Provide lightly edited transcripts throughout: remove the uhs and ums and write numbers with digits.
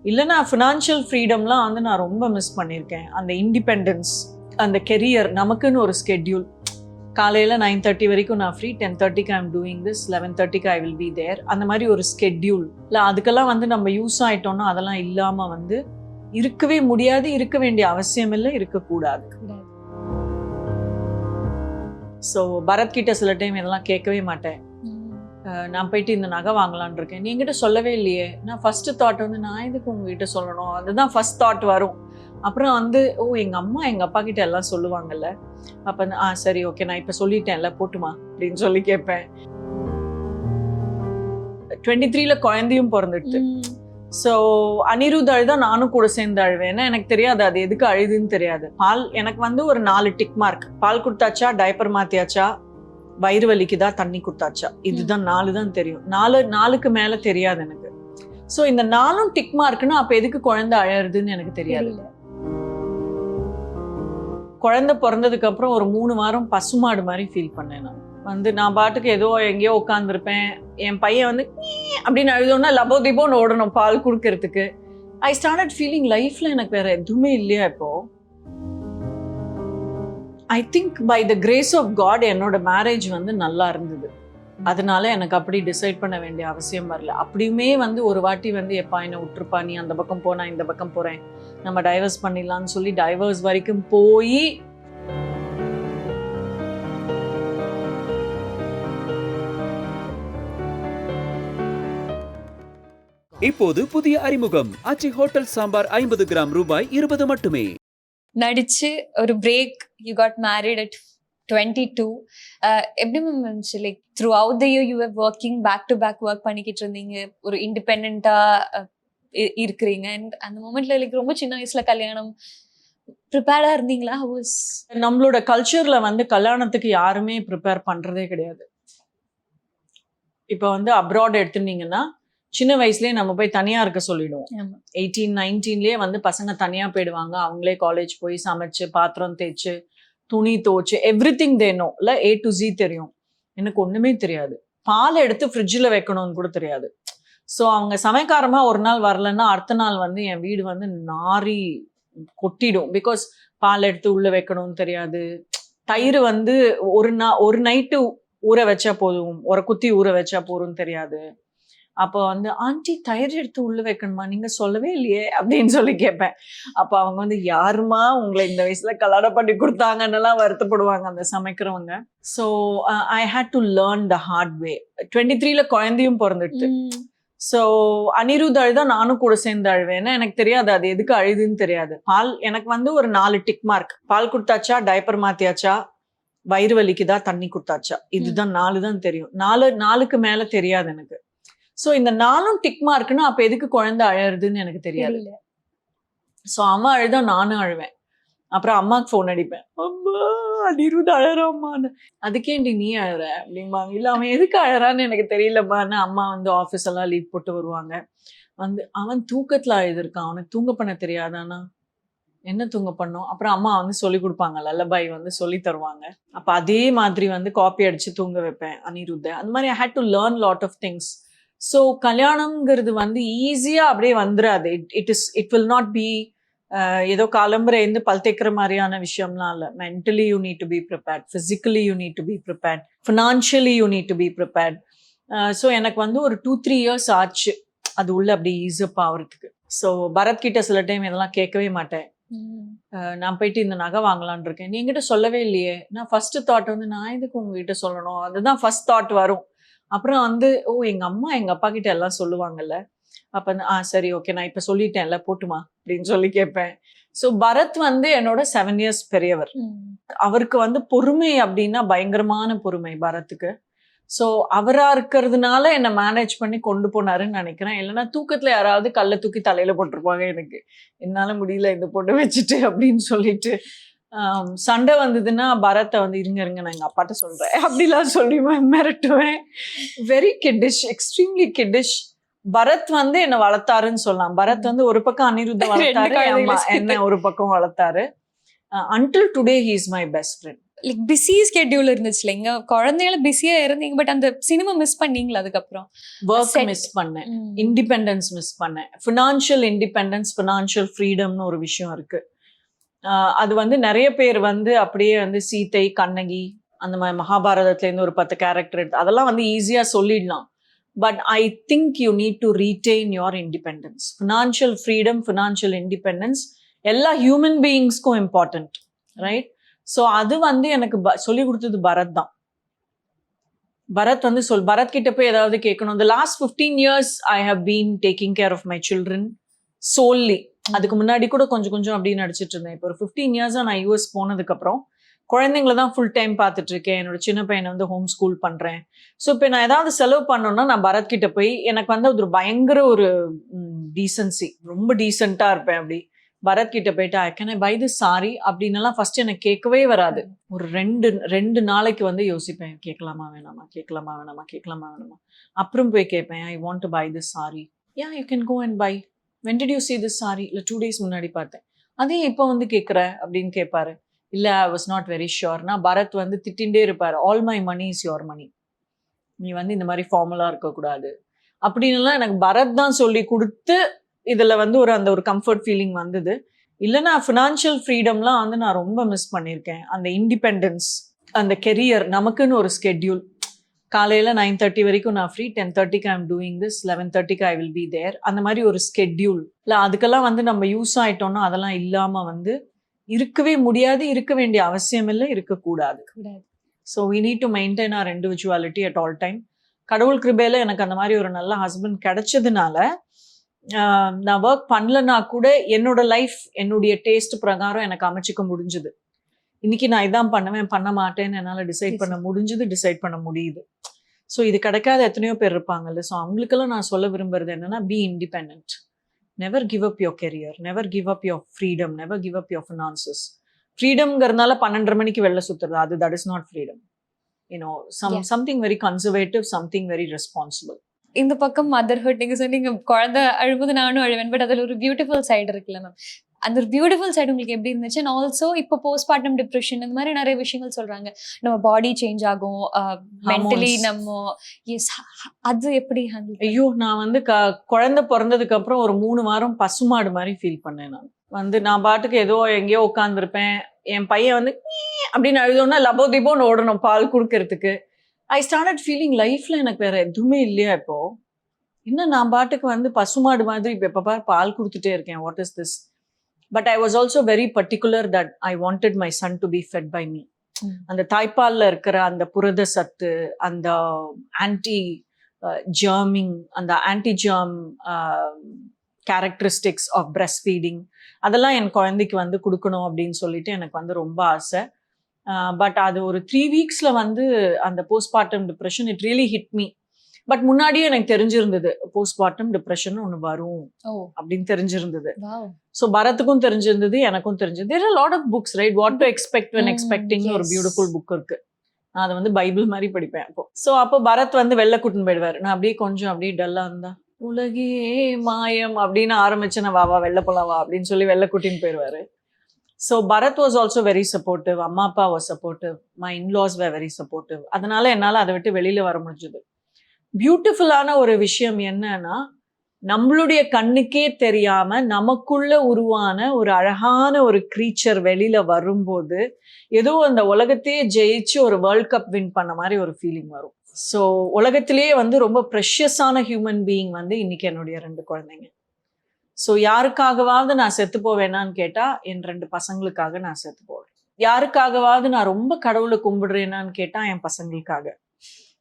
இல்லைனா ஃபினான்ஷியல் ஃப்ரீடம்லாம் வந்து நான் ரொம்ப மிஸ் பண்ணியிருக்கேன். அந்த இண்டிபெண்டன்ஸ், அந்த கெரியர், நமக்குன்னு ஒரு ஸ்கெட்யூல். காலையில் 9:30 வரைக்கும் நான் ஃப்ரீ, 10:30க்கு ஐ எம் டூயிங் திஸ், 11:30க்கு ஐ வில் பி தேர். அந்த மாதிரி ஒரு ஸ்கெட்யூல் இல்லை, அதுக்கெல்லாம் வந்து நம்ம யூஸ் ஆகிட்டோம்னா அதெல்லாம் இல்லாமல் வந்து இருக்கவே முடியாது, இருக்க வேண்டிய அவசியம் இல்லை, இருக்கக்கூடாது. ஸோ பரத் கிட்ட சில டைம் இதெல்லாம் கேட்கவே மாட்டேன். நான் போயிட்டு இந்த நகை வாங்கலான் இருக்கேன், நீ என்கிட்ட சொல்லவே இல்லையே. நான் ஃபர்ஸ்ட் தாட் வந்து நான் எதுக்கு உங்ககிட்ட சொல்லணும், அதுதான் ஃபர்ஸ்ட் தாட் வரும். அப்புறம் வந்து எங்கள் அம்மா எங்கள் அப்பா கிட்ட எல்லாம் சொல்லுவாங்கல்ல, அப்போ சரி ஓகே நான் இப்போ சொல்லிட்டேன்ல போட்டுமா அப்படின்னு சொல்லி கேட்பேன். 23ல குழந்தையும் பிறந்துடுது. ஸோ அனிருத் அழுதா நானும் கூட சேர்ந்து அழுவேன். ஏன்னா எனக்கு தெரியாது அது எதுக்கு அழுதுன்னு தெரியாது. பால் எனக்கு வந்து ஒரு 4 டிக் மார்க். பால் கொடுத்தாச்சா, டைப்பர் மாத்தியாச்சா, வயிறு வலிக்குதா, தண்ணி கொடுத்தாச்சா, இதுதான் 4 தான் தெரியும். 4க்கு மேல தெரியாது எனக்கு. ஸோ இந்த 4ம் டிக் மார்க்னா அப்ப எதுக்கு குழந்தை அழறதுன்னு எனக்கு தெரியாது. குழந்தை பிறந்ததுக்கு அப்புறம் ஒரு 3 வாரம் பசுமாடு மாதிரி ஃபீல் பண்ணேன். நான் வந்து நான் பாட்டுக்கு ஏதோ எங்கேயோ உட்காந்துருப்பேன், என் பையன் வந்து அப்படின்னு அழுதோன்னா லபோ திபோன்னு ஓடணும் பால் கொடுக்கறதுக்கு. ஐ ஸ்டார்டட் ஃபீலிங் லைஃப்ல எனக்கு வேற எதுவுமே இல்லையா இப்போ. I think by the grace of God என்னோட மேரேஜ் வந்து நல்லா இருந்தது. அதனால எனக்கு அப்படி டிசைட் பண்ண வேண்டிய அவசியம் வரல. அப்படியுமே வந்து ஒரு வாட்டி வந்து எப்பா என்னை விட்டுருப்பா, நீ அந்த பக்கம் போனா இந்த பக்கம் போறேன், நம்ம டைவர்ஸ் பண்ணிடலாம்னு சொல்லி டைவர்ஸ் வரைக்கும் போய் இப்போது புதிய அறிமுகம் ஆச்சி ஹோட்டல் சாம்பார் 50 கிராம் ரூபாய் 20 மட்டுமே. நடிச்சு ஒரு break, you got married at 22. எப்படி மேம் இருந்துச்சு? Like throughout the year you are working, back to back work பண்ணிக்கிட்டு இருந்தீங்க, ஒரு இண்டிபெண்டா இருக்கிறீங்க. அண்ட் அந்த மூமெண்ட்ல லைக் ரொம்ப சின்ன வயசுல கல்யாணம், ப்ரிப்பேர்டா இருந்தீங்களா? நம்மளோட கல்ச்சர்ல வந்து கல்யாணத்துக்கு யாருமே ப்ரிப்பேர் பண்றதே கிடையாது. இப்போ வந்து அப்ராட் எடுத்துட்டீங்கன்னா சின்ன வயசுலேயே நம்ம போய் தனியாக இருக்க சொல்லிடுவோம். 18, 19லேயே வந்து பசங்க தனியாக போயிடுவாங்க. அவங்களே காலேஜ் போய் சமைச்சு, பாத்திரம் தேய்ச்சு, துணி துவைச்சு, எவ்ரி திங் தேனும் இல்லை, A to Z தெரியும். எனக்கு ஒன்றுமே தெரியாது. பால் எடுத்து ஃப்ரிட்ஜில் வைக்கணும்னு கூட தெரியாது. ஸோ அவங்க சமைக்காரமாக ஒரு நாள் வரலன்னா அடுத்த நாள் வந்து என் வீடு வந்து நாரி கொட்டிடும். பிகாஸ் பால் எடுத்து உள்ளே வைக்கணும்னு தெரியாது. தயிர் வந்து ஒரு நைட்டு ஊற வச்சா போதும், ஒரு குத்தி ஊற வச்சா போதும்னு தெரியாது. அப்போ வந்து ஆண்டி தயிர் எடுத்து உள்ள வைக்கணுமா, நீங்க சொல்லவே இல்லையே அப்படின்னு சொல்லி கேட்பேன். அப்போ அவங்க வந்து யாருமா உங்களை இந்த வயசுல கல்யாணம் பண்ணி கொடுத்தாங்கன்னெல்லாம் வருத்தப்படுவாங்க அந்த சமைக்கிறவங்க. So I had to learn the hard way. 23ல குழந்தையும் பிறந்துடுது. ஸோ அனிருத் அழுதா நானும் கூட சேர்ந்து அழுவேன். ஏன்னா எனக்கு தெரியாது அது எதுக்கு அழுதுன்னு தெரியாது. பால் எனக்கு வந்து ஒரு 4 டிக் மார்க். பால் கொடுத்தாச்சா, டைப்பர் மாத்தியாச்சா, வயிறு வலிக்குதா, தண்ணி கொடுத்தாச்சா, இதுதான் 4 தான் தெரியும். 4க்கு மேல தெரியாது எனக்கு. ஸோ இந்த 4ம் டிக் மார்க்னா அப்போ எதுக்கு குழந்தை அழறதுன்னு எனக்கு தெரியாது. ஸோ அம்மா அழுதா நானும் அழுவேன். அப்புறம் அம்மாவுக்கு ஃபோன் அடிப்பேன், அம்மா அனிருத் அழறாம்மான்னு. அதுக்கேண்டி நீ அழற அப்படிம்பாங்க. இல்லை அவன் எதுக்கு அழறான்னு எனக்கு தெரியலம்மான்னு. அம்மா வந்து ஆஃபீஸ் எல்லாம் லீவ் போட்டு வருவாங்க. வந்து அவன் தூக்கத்தில் அழுதுருக்கான், அவனுக்கு தூங்க பண்ண தெரியாதானா, என்ன தூங்க பண்ணோம். அப்புறம் அம்மா வந்து சொல்லி கொடுப்பாங்க, லல்லபை வந்து சொல்லி தருவாங்க. அப்போ அதே மாதிரி வந்து காப்பி அடிச்சு தூங்க வைப்பேன் அனிருத்தை. அந்த மாதிரி I had to learn lot of things. So கல்யாணம்ங்கிறது வந்து ஈஸியாக அப்படியே வந்துடாது. இட் வில் நாட் பி ஏதோ காலம்பரை இருந்து பல் தேக்கிற மாதிரியான விஷயம்லாம் இல்லை. Mentally you need to be prepared, physically you need to be prepared, financially you need to be prepared. So எனக்கு வந்து ஒரு 2-3 இயர்ஸ் ஆச்சு அது உள்ள அப்படி ஈஸப் ஆகிறதுக்கு. ஸோ பரத் கிட்ட சில டைம் இதெல்லாம் கேட்கவே மாட்டேன். நான் போயிட்டு இந்த நகை வாங்கலான் இருக்கேன், நீ என்கிட்ட சொல்லவே இல்லையே. நான் ஃபர்ஸ்ட் தாட் வந்து நான் எதுக்கு உங்ககிட்ட சொல்லணும், அதுதான் ஃபர்ஸ்ட் தாட் வரும். அப்புறம் வந்து எங்கள் அம்மா எங்கள் அப்பா கிட்ட எல்லாம் சொல்லுவாங்கல்ல, அப்போ சரி ஓகே நான் இப்போ சொல்லிட்டேன்ல போட்டுமா அப்படின்னு சொல்லி கேட்பேன். ஸோ பரத் வந்து என்னோட 7 இயர்ஸ் பெரியவர். அவருக்கு வந்து பொறுமை அப்படின்னா பயங்கரமான பொறுமை பரத்துக்கு. ஸோ அவராக இருக்கிறதுனால என்னை மேனேஜ் பண்ணி கொண்டு போனாருன்னு நினைக்கிறேன். இல்லைன்னா தூக்கத்தில் யாராவது கல்லை தூக்கி தலையில் போட்டிருப்பாங்க. எனக்கு என்னால் முடியல இந்த பொண்ணு வச்சுட்டு அப்படின்னு சொல்லிட்டு. சண்டை வந்ததுன்னா பரத்தை வந்து இருங்க நான் எங்கள் அப்பாட்ட சொல்கிறேன் அப்படிலாம் சொல்லி மிரட்டுவேன். Very kiddish, extremely kiddish. Bharath வந்து என்னை வளர்த்தாருன்னு சொல்லலாம். பரத் வந்து ஒரு பக்கம் அனிருத்தை வளர்த்தாரு, என்ன ஒரு பக்கம் வளர்த்தாரு. Until today he is my best friend. Like busy schedule இருந்துச்சு இல்லைங்க, குழந்தைகள பிஸியா இருந்தீங்க, பட் அந்த சினிமா மிஸ் பண்ணீங்களா அதுக்கப்புறம்? Work Set. மிஸ் பண்ணேன், இண்டிபெண்டன்ஸ் மிஸ் பண்ணேன். ஃபினான்ஷியல் இண்டிபெண்டன்ஸ், ஃபினான்ஷியல் ஃப்ரீடம்னு ஒரு விஷயம் இருக்கு. அது வந்து நிறைய பேர் வந்து அப்படியே வந்து சீதை, கண்ணகி, அந்த மாதிரி மகாபாரதத்துலேருந்து ஒரு 10 கேரக்டர் எடுத்து அதெல்லாம் வந்து ஈஸியாக சொல்லிடலாம். But I think you need to retain your independence. Financial freedom, financial independence எல்லா ஹியூமன் பீயிங்ஸ்க்கும் இம்பார்ட்டன்ட், ரைட்? ஸோ அது வந்து எனக்கு சொல்லி கொடுத்தது பரத் தான். பரத் வந்து பரத் கிட்ட போய் ஏதாவது கேட்கணும். இந்த last 15 years I have been taking care of my children solely. அதுக்கு முன்னாடி கூட கொஞ்சம் கொஞ்சம் அப்படி நடிச்சிட்டு இருந்தேன். இப்போ ஒரு 15 years நான் யூஎஸ் போனதுக்கு அப்புறம் குழந்தைங்கள தான் ஃபுல் டைம் பார்த்துட்டு இருக்கேன். என்னோட சின்ன பையனை வந்து ஹோம் ஸ்கூல் பண்றேன். ஸோ இப்போ நான் ஏதாவது செலவு பண்ணோம்னா நான் பரத் கிட்ட போய், எனக்கு வந்து ஒரு பயங்கர ஒரு டீசன்சி, ரொம்ப டீசெண்டா இருப்பேன். அப்படி பரத் கிட்ட போயிட்டு can I buy this sari அப்படின்னலாம் ஃபர்ஸ்ட் எனக்கு கேட்கவே வராது. ஒரு ரெண்டு நாளைக்கு வந்து யோசிப்பேன், கேட்கலாமா வேணாமா, கேட்கலாமா வேணாமா, கேட்கலாமா வேணாமா. அப்புறம் போய் கேட்பேன், I want to buy this sari. Yeah you can go and buy. when did you see this saree? இல்லை 2 days முன்னாடி பார்த்தேன். அதே இப்போ வந்து கேட்குற அப்படின்னு கேட்பாரு. இல்லை ஐ வாஸ் நாட் வெரி ஷியோர்னா பரத் வந்து திட்டின்ண்டே இருப்பார், all my money is your money, நீ வந்து இந்த மாதிரி ஃபார்முலா இருக்கக்கூடாது அப்படின்னுலாம் எனக்கு பரத் தான் சொல்லி கொடுத்து இதில் வந்து அந்த ஒரு கம்ஃபர்ட் ஃபீலிங் வந்தது. இல்லைன்னா ஃபினான்ஷியல் ஃப்ரீடம்லாம் வந்து நான் ரொம்ப மிஸ் பண்ணியிருக்கேன். அந்த இண்டிபெண்டன்ஸ், அந்த கெரியர், நமக்குன்னு ஒரு ஸ்கெட்யூல். காலையில் 9:30 வரைக்கும் நான் ஃப்ரீ, 10:30க்கு ஐம் டூயிங் திஸ், 11:30க்கு ஐ வில் பி தேர். அந்த மாதிரி ஒரு ஸ்கெட்யூல் இல்லை, அதுக்கெல்லாம் வந்து நம்ம யூஸ் ஆகிட்டோம்னா அதெல்லாம் இல்லாமல் வந்து இருக்கவே முடியாது, இருக்க வேண்டிய அவசியம் இல்லை, இருக்கக்கூடாது. So we need to maintain our individuality at all time. கடவுள் கிருபையில் எனக்கு அந்த மாதிரி ஒரு நல்ல ஹஸ்பண்ட் கிடைச்சதுனால நான் ஒர்க் பண்ணலன்னா கூட என்னோட லைஃப் என்னுடைய டேஸ்ட் பிரகாரம் எனக்கு அமைச்சிக்க முடிஞ்சுது. இன்னைக்கு நான் இதான் பண்ணுவேன், பண்ண மாட்டேன்னு என்னால் டிசைட் பண்ண முடிஞ்சுது, டிசைட் பண்ண முடியுது. ஸோ இது கிடைக்காத எத்தனையோ பேர் இருப்பாங்கல்ல. ஸோ அவங்களுக்கெல்லாம் நான் சொல்ல விரும்புறது என்னன்னா, be independent. Never give up your career, never give up your freedom, never give up your finances. ஃப்ரீடம்ங்கிறதுனால 12:30 மணிக்கு வெளில சுத்துறது, அது that is not freedom. You know, something very conservative, something very responsible. இந்த பக்கம் மதர்ஹுட், நீங்க சொன்னீங்க குழந்தை அழும்போது நானும் அழுவேன், பட் அதுல ஒரு பியூட்டிஃபுல் சைடு இருக்குல்ல மேம், அந்த ஒரு பியூட்டிஃபுல் சைடு உங்களுக்கு எப்படி இருந்துச்சு? அண்ட் ஆல்சோ இப்போ போஸ்ட்மார்ட்டம் டிப்ரெஷன் இந்த மாதிரி நிறைய விஷயங்கள் சொல்றாங்க, நம்ம பாடி சேஞ்ச் ஆகும், மென்டலி நம்ம அது எப்படி ஹேண்டில்? ஐயோ, நான் வந்து குழந்தை பிறந்ததுக்கு அப்புறம் ஒரு 3 வாரம் பசுமாடு மாதிரி ஃபீல் பண்ணேன். நான் பாட்டுக்கு ஏதோ எங்கேயோ உட்காந்துருப்பேன், என் பையன் வந்து அப்படின்னு அழுதோன்னா லபோ தீபோன்னு ஓடணும் பால் கொடுக்கறதுக்கு. ஐ ஸ்டார்டட் ஃபீலிங் லைஃப்ல எனக்கு வேற எதுவுமே இல்லையா இப்போ, என்ன நான் பாட்டுக்கு வந்து பசுமாடு மாதிரி இப்போ எப்போ பால் கொடுத்துட்டே இருக்கேன், what is this? But I was also very particular that I wanted my son to be fed by me. அந்த தாய்ப்பாலில் இருக்கிற அந்த புரத சத்து, அந்த ஆன்டி ஜெர்மிங், அந்த anti germ characteristics of breastfeeding, அதெல்லாம் என் குழந்தைக்கு வந்து கொடுக்கணும் அப்படின்னு சொல்லிட்டு எனக்கு வந்து ரொம்ப ஆசை. பட் அது ஒரு 3 weeksல வந்து அந்த postmortem depression it really hit me. But முன்னாடியே எனக்கு தெரிஞ்சிருந்தது போஸ்ட்மார்ட்டம் டிப்ரெஷன் ஒன்று வரும் அப்படின்னு தெரிஞ்சிருந்தது. ஸோ பரத்துக்கும் தெரிஞ்சிருந்தது, எனக்கும் தெரிஞ்சது. There are lot of books, right? What to expect when expecting ஒரு பியூட்டிஃபுல் புக் இருக்கு. நான் அதை வந்து பைபிள் மாதிரி படிப்பேன் அப்போ. ஸோ அப்போ பரத் வந்து வெளில கூட்டின்னு போயிடுவார். நான் அப்படியே கொஞ்சம் அப்படியே டல்லா இருந்தா, உலகே மாயம் அப்படின்னு ஆரம்பிச்சேன், வா வெளில போலாம் வா அப்படின்னு சொல்லி வெளில கூட்டின்னு போயிடுவாரு. So Bharath was also very supportive, அம்மா அப்பா was supportive, my in-laws were very supportive. அதனால என்னால் அதை விட்டு வெளியில வர முடிஞ்சது. பியூட்டிஃபுல்லான ஒரு விஷயம் என்னன்னா, நம்மளுடைய கண்ணுக்கே தெரியாம நமக்குள்ள உருவான ஒரு அழகான ஒரு கிரீச்சர் வெளியில வரும்போது ஏதோ அந்த உலகத்தையே ஜெயிச்சு ஒரு வேர்ல்ட் கப் வின் பண்ண மாதிரி ஒரு ஃபீலிங் வரும். ஸோ உலகத்திலேயே வந்து ரொம்ப ப்ரெஷியஸான ஹியூமன் பீயிங் வந்து இன்னைக்கு என்னுடைய 2 குழந்தைங்க. ஸோ யாருக்காகவாவது நான் செத்து போவேனான்னு கேட்டா என் 2 பசங்களுக்காக நான் செத்து போவேன். யாருக்காகவாவது நான் ரொம்ப கடவுளை கும்பிடுறேனான்னு கேட்டா என் பசங்களுக்காக.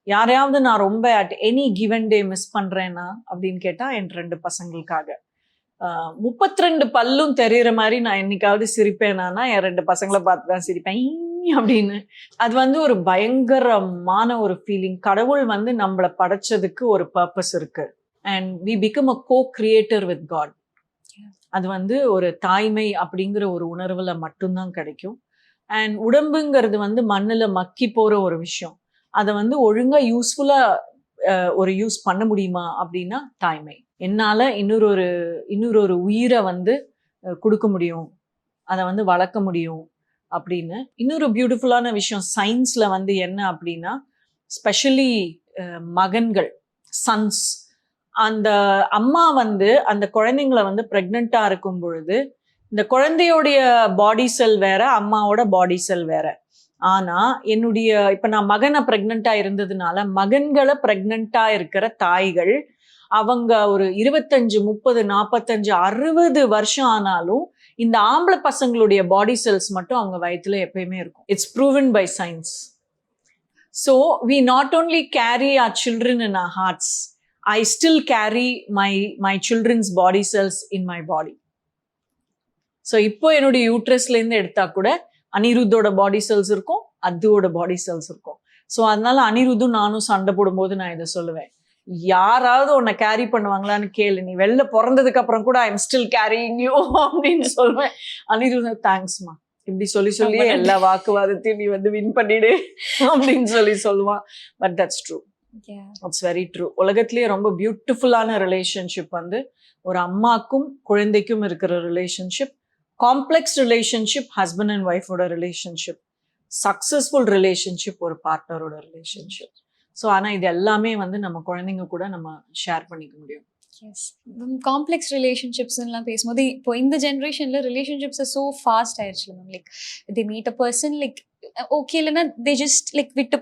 யாரையாவது நான் ரொம்ப at any given day miss பண்றேன்னா அப்படின்னு கேட்டா என் 2 பசங்களுக்காக. 32 பல்லும் தெரியுற மாதிரி நான் என்னைக்காவது சிரிப்பேனா என் 2 பசங்களை பார்த்து தான் சிரிப்பேன் அப்படின்னு. அது வந்து ஒரு பயங்கரமான ஒரு ஃபீலிங். கடவுள் வந்து நம்மளை படைச்சதுக்கு ஒரு பர்பஸ் இருக்கு. And we become a co-creator with God. அது வந்து ஒரு தாய்மை அப்படிங்கிற ஒரு உணர்வுல மட்டும்தான் கிடைக்கும். அண்ட் உடம்புங்கிறது வந்து மண்ணுல மக்கி போற ஒரு விஷயம். அதை வந்து ஒழுங்கா யூஸ்ஃபுல்லா ஒரு யூஸ் பண்ண முடியுமா அப்படின்னா தாய்மை. என்னால இன்னொரு உயிரை வந்து கொடுக்க முடியும், அதை வந்து வளர்க்க முடியும், அப்படின்னு. இன்னொரு பியூட்டிஃபுல்லான விஷயம் சயின்ஸ்ல வந்து என்ன அப்படின்னா, ஸ்பெஷலி மகன்கள், சன்ஸ், அந்த அம்மா வந்து அந்த குழந்தைங்களை வந்து பிரெக்னெண்டா இருக்கும் பொழுது இந்த குழந்தையோடைய பாடி செல் வேற, அம்மாவோட பாடி செல் வேற. ஆனா இப்ப நான் மகனை பிரெக்னெண்டா இருந்ததுனால மகன்களை பிரெக்னெண்டா இருக்கிற தாய்கள் அவங்க ஒரு 25, 30, 45, 60 வருஷம் ஆனாலும் இந்த ஆம்பளை பசங்களுடைய பாடி செல்ஸ் மட்டும் அவங்க வயித்துல எப்பயுமே இருக்கும். It's proven by science. So we not only carry our children in our hearts, I still carry my children's body cells in my body. So இப்போ என்னுடைய யூட்ரஸ்லேருந்து எடுத்தா கூட அனிருத்தோட பாடி செல்ஸ் இருக்கும், அதுவோட பாடி செல்ஸ் இருக்கும். ஸோ அதனால அனிருத்தும் நானும் சண்டை போடும்போது நான் இதை சொல்லுவேன், யாராவது உன்னை கேரி பண்ணுவாங்களான்னு கேளு, நீ வெளில பிறந்ததுக்கு அப்புறம் கூட I am still carrying you அப்படின்னு சொல்லுவேன். அனிருத் தேங்க்ஸ்மா இப்படி சொல்லி எல்லா வாக்குவாதத்தையும் நீ வந்து வின் பண்ணிடு அப்படின்னு சொல்லுவான். But that's true, it's very true. உலகத்திலேயே ரொம்ப பியூட்டிஃபுல்லான ரிலேஷன்ஷிப் வந்து ஒரு அம்மாக்கும் குழந்தைக்கும் இருக்கிற relationship. Complex relationship husband and ஒய்ஃபோட ரிலேஷன்ஷிப், சக்சஸ்ஃபுல் ரிலேஷன்ஷிப் ஒரு பார்ட்னரோட ரிலேஷன்ஷிப். ஸோ ஆனால் இது எல்லாமே வந்து நம்ம குழந்தைங்க கூட நம்ம ஷேர் பண்ணிக்க முடியும். காம்ப்ளெக்ஸ் ரிலேஷன்ஷிப்ஸ்லாம் பேசும்போது இப்போ இந்த ஜென்ரேஷன்ல ரிலேஷன்ஷிப்ஸ் ஸோ ஃபாஸ்ட் ஆயிடுச்சு ma'am. Like they meet a person, like okay இல்லைன்னா தே ஜஸ்ட் லைக் விட்டு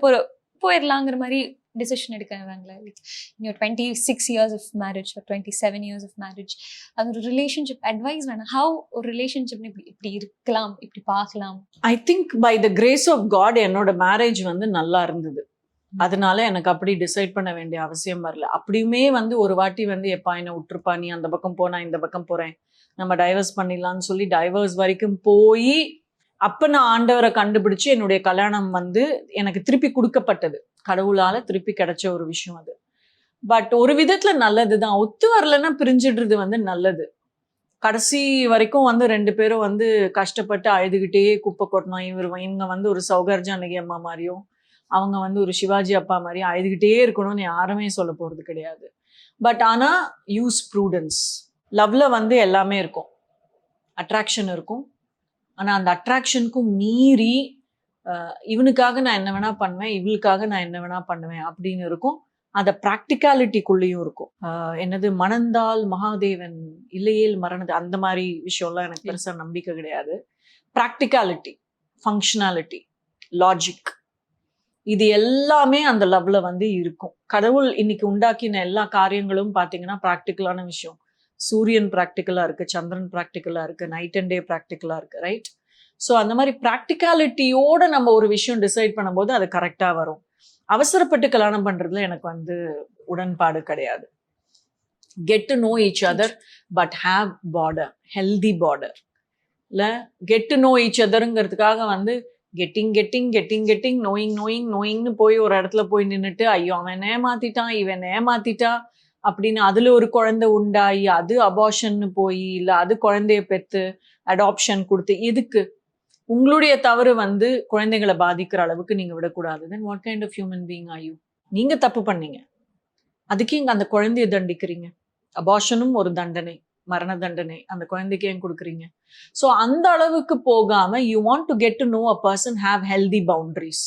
போயிடலாங்கிற மாதிரி டிசிஷன் எடுக்கிறாங்களே. லைக் இன்னும் 26 years of marriage or 27 years of marriage, அது ஒரு ரிலேஷன்ஷிப் அட்வைஸ் வேணும். ஹவு ஒரு ரிலேஷன்ஷிப் இப்படி இருக்கலாம், இப்படி பார்க்கலாம்? I think by the grace of God என்னோட மேரேஜ் வந்து நல்லா இருந்தது. அதனால எனக்கு அப்படி டிசைட் பண்ண வேண்டிய அவசியம் வரல. அப்படியுமே வந்து ஒரு வாட்டி வந்து எப்பா என்ன விட்டுருப்பா, நீ அந்த பக்கம் போனா இந்த பக்கம் போறேன், நம்ம டைவர்ஸ் பண்ணிடலாம்னு சொல்லி டைவர்ஸ் வரைக்கும் போய் அப்ப நான் ஆண்டவரை கண்டுபிடிச்சு என்னுடைய கல்யாணம் வந்து எனக்கு திருப்பி கொடுக்கப்பட்டது. கடவுளால திருப்பி கிடைச்ச ஒரு விஷயம் அது. பட் ஒரு விதத்துல நல்லதுதான். ஒத்து வரலன்னா பிரிஞ்சிடுறது வந்து நல்லது. கடைசி வரைக்கும் வந்து 2 பேரும் வந்து கஷ்டப்பட்டு அழுதுகிட்டே குப்பை கொட்டணும். இவங்க வந்து ஒரு சௌகர் ஜானகி அம்மா மாதிரியும் அவங்க வந்து ஒரு சிவாஜி அப்பா மாதிரி அழுதுகிட்டே இருக்கணும்னு யாருமே சொல்ல போறது கிடையாது. பட் ஆனா யூஸ் ப்ரூடன்ஸ். லவ்ல வந்து எல்லாமே இருக்கும், அட்ராக்ஷன் இருக்கும். ஆனா அந்த அட்ராக்ஷனுக்கும் மீறி இவனுக்காக நான் என்ன வேணா பண்ணுவேன், இவளுக்காக நான் என்ன வேணா பண்ணுவேன் அப்படின்னு இருக்கும். அந்த ப்ராக்டிகாலிட்டிக்குள்ளேயும் இருக்கும். என்னது மணந்தால் மகாதேவன் இல்லையேல் மரணது, அந்த மாதிரி விஷயம்லாம் எனக்கு பெருசா நம்பிக்கை கிடையாது. ப்ராக்டிகாலிட்டி, ஃபங்க்ஷனாலிட்டி, லாஜிக், இது எல்லாமே அந்த லவ்ல வந்து இருக்கும். கடவுள் இன்னைக்கு உண்டாக்கின எல்லா காரியங்களும் பார்த்தீங்கன்னா ப்ராக்டிக்கலான விஷயம். சூரியன் ப்ராக்டிக்கலா இருக்கு, சந்திரன் ப்ராக்டிக்கலா இருக்கு, நைட் அண்ட் டே ப்ராக்டிக்கலா இருக்கு, ரைட்? ஸோ அந்த மாதிரி ப்ராக்டிகாலிட்டியோட நம்ம ஒரு விஷயம் டிசைட் பண்ணும்போது அது கரெக்டா வரும். அவசரப்பட்டு கல்யாணம் பண்றதுல எனக்கு வந்து உடன்பாடு கிடையாது. Get to know each other but have border, healthy border. இல்லை கெட் டு நோ ஈச் அதருங்கிறதுக்காக வந்து கெட்டிங் நோயிங்னு போய் ஒரு இடத்துல போய் நின்றுட்டு ஐயோ அவன் ஏமாத்திட்டான் இவன் ஏமாத்திட்டா அப்படின்னு அதுல ஒரு குழந்தை உண்டாயி அது அபார்ஷன்னு போய் இல்லை அது குழந்தைய பெற்று அடாப்ஷன் கொடுத்து எதுக்கு? உங்களுடைய தவறு வந்து குழந்தைகளை பாதிக்கிற அளவுக்கு நீங்க விடக்கூடாது. Then what kind of human being are you? நீங்க தப்பு பண்ணீங்க, அதுக்கு இங்க அந்த குழந்தைய தண்டிக்கிறீங்க. அபார்ஷனும் ஒரு தண்டனை, மரண தண்டனை, அந்த குழந்தைக்கு ஏன் கொடுக்குறீங்க? ஸோ அந்த அளவுக்கு போகாம you want to get to know a person, have healthy boundaries.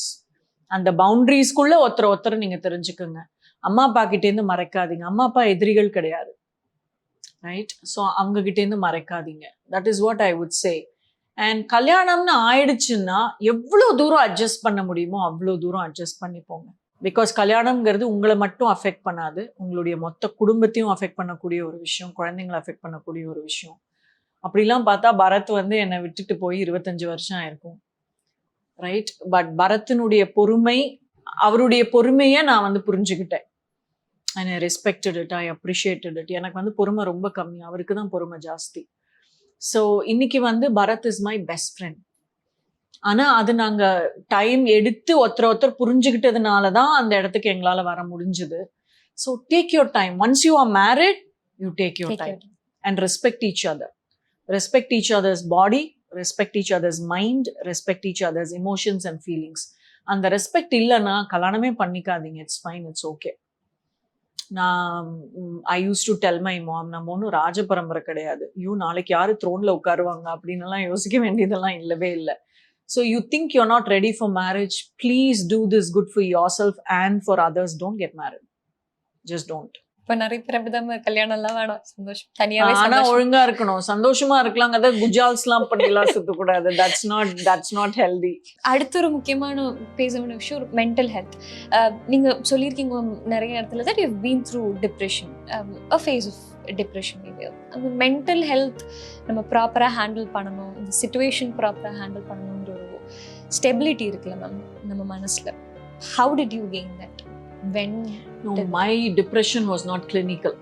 அந்த பவுண்டரிஸ்குள்ள ஒருத்தர் நீங்க தெரிஞ்சுக்குங்க. அம்மா அப்பா கிட்டேருந்து மறைக்காதீங்க. அம்மா அப்பா எதிரிகள் கிடையாது, ரைட்? ஸோ அவங்க கிட்டேருந்து மறைக்காதீங்க. That is what I would say. And கல்யாணம்னு ஆயிடுச்சுன்னா எவ்வளோ தூரம் அட்ஜஸ்ட் பண்ண முடியுமோ அவ்வளோ தூரம் அட்ஜஸ்ட் பண்ணிப்போங்க. பிகாஸ் கல்யாணம்ங்கிறது உங்களை மட்டும் அஃபெக்ட் பண்ணாது, உங்களுடைய மொத்த குடும்பத்தையும் அஃபெக்ட் பண்ணக்கூடிய ஒரு விஷயம், குழந்தைங்களை அஃபெக்ட் பண்ணக்கூடிய ஒரு விஷயம். அப்படிலாம் பார்த்தா பரத் வந்து என்னை விட்டுட்டு போய் 25 வருஷம் ஆயிருக்கும், ரைட்? பட் பரத்தினுடைய பொறுமை, அவருடைய பொறுமையை நான் வந்து புரிஞ்சுக்கிட்டேன். And I respected it, I appreciated it. எனக்கு வந்து பொறுமை ரொம்ப கம்மி, அவருக்கு தான் பொறுமை ஜாஸ்தி. ஸோ இன்னைக்கு வந்து Bharath is my best friend. ஆனா அது நாங்க டைம் எடுத்து ஒருத்தர் புரிஞ்சுக்கிட்டதுனால தான் அந்த இடத்துக்கு எங்களால வர முடிஞ்சது. So take your time. Once you are married, you take your time and respect each other. Respect each other's body, respect each other's mind, respect each other's emotions and feelings. அந்த respect இல்லைன்னா கல்யாணமே பண்ணிக்காதீங்க. It's fine, it's okay. நான் I used to tell my mom, நம்ம ஒன்றும் ராஜ பரம்பரை கிடையாது, நாளைக்கு யாரு த்ரோன்ல உட்காருவாங்க அப்படின்னு எல்லாம் யோசிக்க வேண்டியதெல்லாம் இல்லவே இல்லை. So you think you're not ready for marriage, please do this good for yourself and for others. Don't get married. Just don't. இப்ப நிறைய பேர் அப்படிதான் கல்யாணம் எல்லாம் வேணாம், சந்தோஷம் தனியாவே ஆனா சந்தோஷம். ஒழுங்கா இருக்கணும், சந்தோஷமா இருக்கலாங்க. குஜால்ஸ் எல்லாம் பண்ணிலாம் சுத்த கூடாது. that's not healthy. அடுத்த ஒரு முக்கியமான பேச வேண்டிய விஷயம் மென்டல் ஹெல்த். நீங்க சொல்லியிருக்கீங்க நிறைய இடத்துல that you've been through depression, a phase of depression maybe. அந்த மென்டல் ஹெல்த் நம்ம ப்ராப்பரா ஹேண்டில் பண்ணணும், இந்த சிச்சுவேஷன் ப்ராப்பரா ஹேண்டில் பண்ணணும்ன்ற ஒரு ஸ்டெபிலிட்டி இருக்குல்ல மேம் நம்ம மனசுல. How did you gain that? When No, my depression was not clinical.